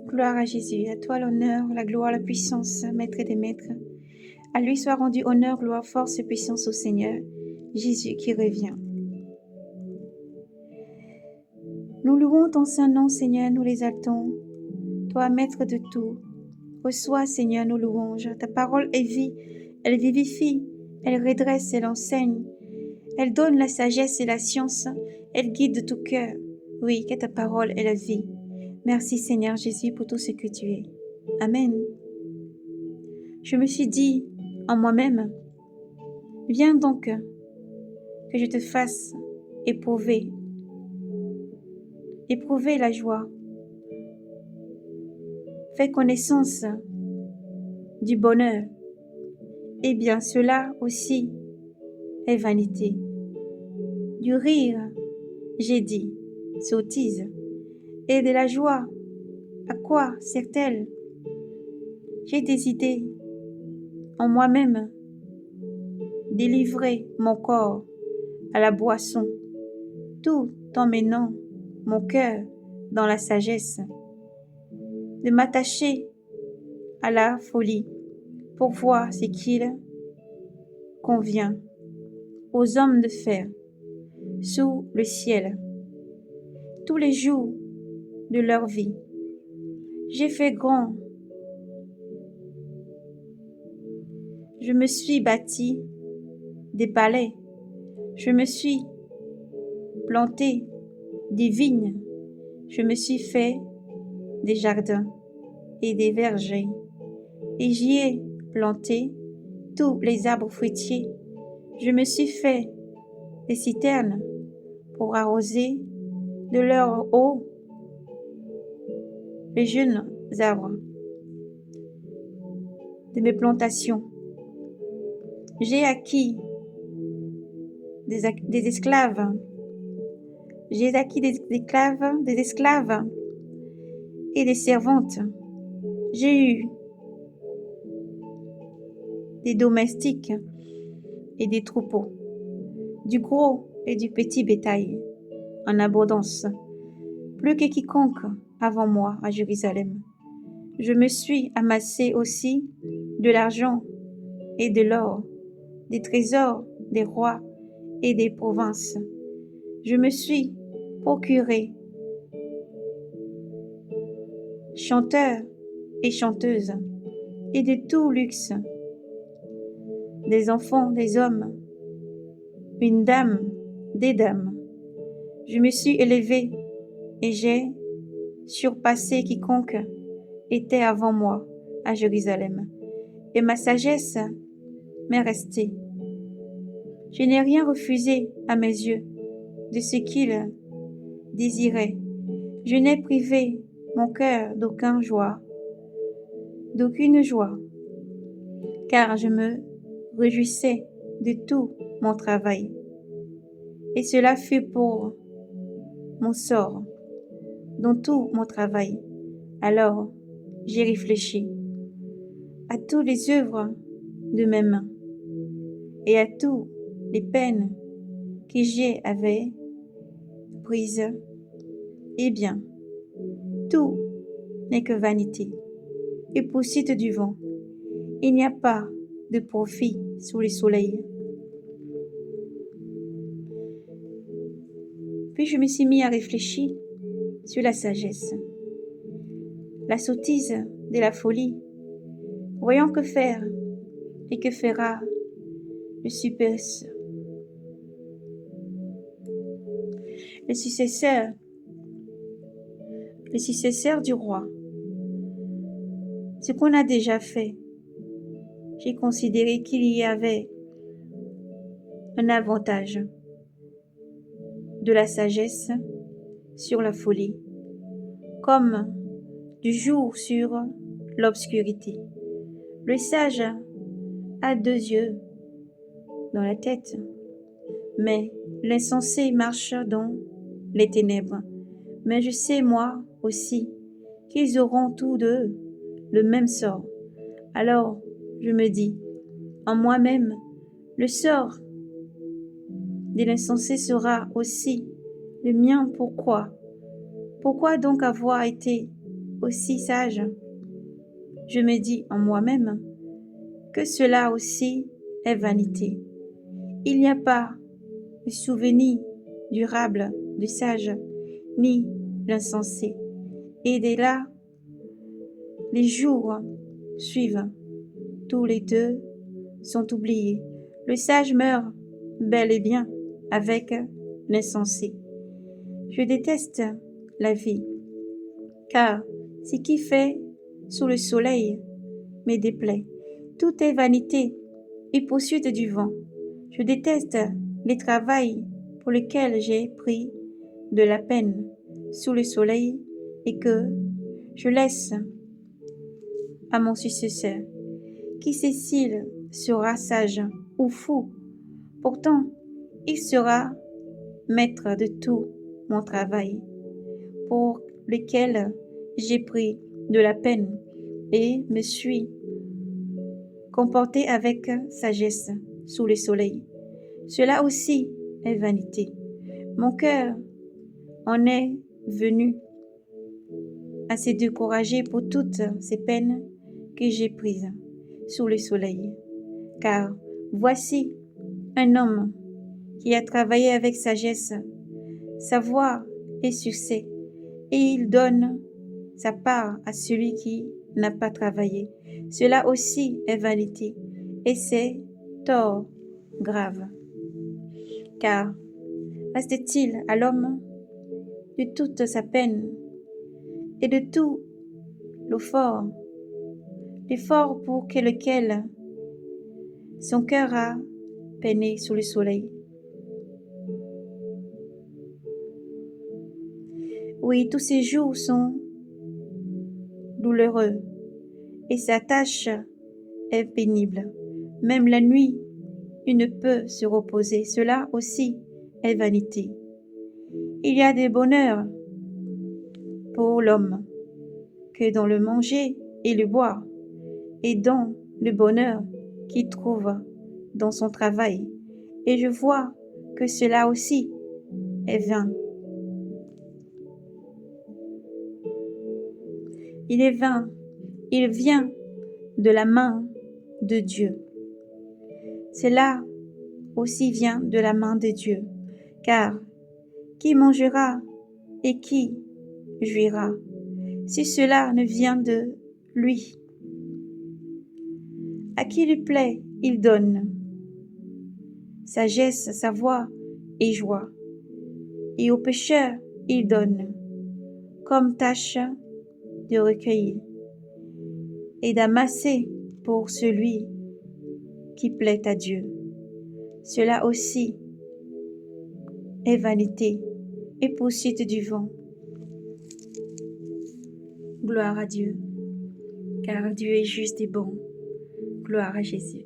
Gloire à Jésus, à toi l'honneur, la gloire, la puissance, Maître des maîtres. À lui soit rendu honneur, gloire, force et puissance au Seigneur, Jésus qui revient. Nous louons ton saint nom, Seigneur, nous l'exaltons. Toi, Maître de tout, reçois, Seigneur, nos louanges. Ta parole est vie, elle vivifie, elle redresse, elle enseigne. Elle donne la sagesse et la science, elle guide de tout cœur. Oui, que ta parole est la vie. Merci, Seigneur Jésus, pour tout ce que tu es. Amen. Je me suis dit en moi-même, viens donc que je te fasse éprouver la joie. Fais connaissance du bonheur. Eh bien, cela aussi est vanité. Du rire, j'ai dit, sottise. Et de la joie, à quoi sert-elle? J'ai des idées en moi-même, délivrer mon corps à la boisson, tout en menant mon cœur dans la sagesse, de m'attacher à la folie pour voir ce qu'il convient aux hommes de faire sous le ciel tous les jours de leur vie. J'ai fait grand, je me suis bâti des palais, je me suis planté des vignes, je me suis fait des jardins et des vergers, et j'y ai planté tous les arbres fruitiers. Je me suis fait des citernes pour arroser de leur eau les jeunes arbres de mes plantations. J'ai acquis des esclaves. J'ai acquis des esclaves et des servantes. J'ai eu des domestiques et des troupeaux, du gros et du petit bétail en abondance, plus que quiconque avant moi à Jérusalem. Je me suis amassé aussi de l'argent et de l'or, des trésors des rois et des provinces. Je me suis procuré chanteurs et chanteuses et de tout luxe, des enfants, des hommes, une dame, des dames. Je me suis élevé et j'ai surpassé quiconque était avant moi à Jérusalem, et ma sagesse m'est restée. Je n'ai rien refusé à mes yeux de ce qu'ils désiraient. Je n'ai privé mon cœur d'aucune joie, car je me réjouissais de tout mon travail. Et cela fut pour mon sort, dans tout mon travail. Alors j'ai réfléchi à toutes les œuvres de mes mains et à toutes les peines que j'avais prises. Eh bien, tout n'est que vanité et poursuite du vent. Il n'y a pas de profit sous le soleil. Puis je me suis mis à réfléchir sur la sagesse, la sottise de la folie. Voyons que faire et que fera le successeur du roi. Ce qu'on a déjà fait, j'ai considéré qu'il y avait un avantage de la sagesse sur la folie, comme du jour sur l'obscurité. Le sage a 2 yeux dans la tête, mais l'insensé marche dans les ténèbres. Mais je sais moi aussi qu'ils auront tous deux le même sort. Alors je me dis en moi-même, le sort de l'insensé sera aussi le mien. Pourquoi? Pourquoi donc avoir été aussi sage? Je me dis en moi-même que cela aussi est vanité. Il n'y a pas de souvenir durable du sage, ni l'insensé. Et dès là, les jours suivent, tous les deux sont oubliés. Le sage meurt bel et bien avec l'insensé. Je déteste la vie, car ce qui fait sous le soleil me déplaît. Tout est vanité et poursuite du vent. Je déteste les travail pour lesquels j'ai pris de la peine sous le soleil et que je laisse à mon successeur. Qui sait s'il sera sage ou fou? Pourtant, il sera maître de tout mon travail pour lequel j'ai pris de la peine et me suis comporté avec sagesse sous le soleil. Cela aussi est vanité. Mon cœur en est venu à se décourager pour toutes ces peines que j'ai prises sous le soleil. Car voici un homme qui a travaillé avec sagesse, savoir et succès, et il donne sa part à celui qui n'a pas travaillé. Cela aussi est vanité, et c'est tort grave. Car reste-t-il à l'homme de toute sa peine et de tout l'effort pour lequel son cœur a peiné sous le soleil? Oui, tous ces jours sont douloureux et sa tâche est pénible. Même la nuit, il ne peut se reposer. Cela aussi est vanité. Il y a des bonheurs pour l'homme que dans le manger et le boire, et dans le bonheur qu'il trouve dans son travail. Et je vois que cela aussi est vain. Il est vain, il vient de la main de Dieu. Cela aussi vient de la main de Dieu, car qui mangera et qui jouira si cela ne vient de lui? À qui lui plaît, il donne sagesse, savoir et joie, et aux pécheurs il donne comme tâche de recueillir et d'amasser pour celui qui plaît à Dieu. Cela aussi est vanité et poursuite du vent. Gloire à Dieu, car Dieu est juste et bon. Gloire à Jésus.